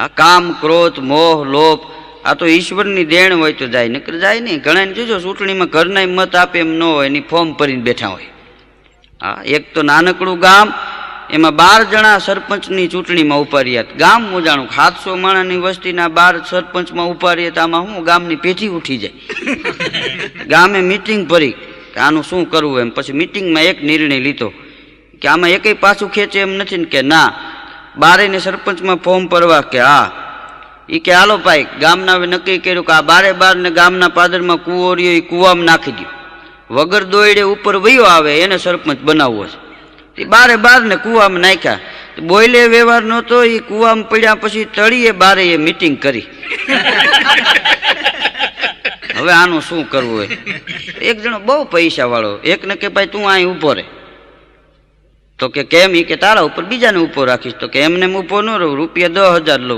આ કામ ક્રોધ મોહ લોભ આ તો ઈશ્વરની દેણ હોય તો જાય, નકર જાય નહીં. ઘણાને જોજો ચૂંટણીમાં ઘરના મત આપે એમ ન હોય, એની ફોર્મ ભરીને બેઠા હોય. હા, એક તો નાનકડું ગામ, એમાં 12 જણા સરપંચની ચૂંટણીમાં ઉભા રહ્યા. ગામ મોજાણું 700 માણસની વસ્તીના 12 સરપંચમાં ઉભા રહ્યા તો આમાં શું ગામની પેઢી ઉઠી જાય. ગામે મિટિંગ ભરી કે આનું શું કરવું એમ. પછી મિટિંગમાં એક નિર્ણય લીધો કે આમાં એકેય પાછું ખેંચે એમ નથી ને કે ના, 12 ને સરપંચમાં ફોર્મ ભરવા કે હા. એ કે હાલો ભાઈ, ગામના હવે નક્કી કર્યું કે આ 12 ને ગામના પાદરમાં કૂવો રહ્યો એ કૂવામાં નાખી દો. વગર દોયડે ઉપર વયો આવે એને સરપંચ બનાવવો છે. 12 ને કૂવામાં નાખ્યા. બોયલે વ્યવહાર નહોતો, એ કૂવામાં પડ્યા. પછી તળીએ 12 મિટિંગ કરી. હવે આનું શું કરવું હોય. એક જણો બહુ પૈસા વાળો એકને કે ભાઈ તું અહીં ઊભો રહે. તો કે કેમ? એ કે તારા ઉપર બીજાને ઊભો રાખીશ. તો કે એમને ઊભો ન રહું, રૂપિયા 10,000 લઉં.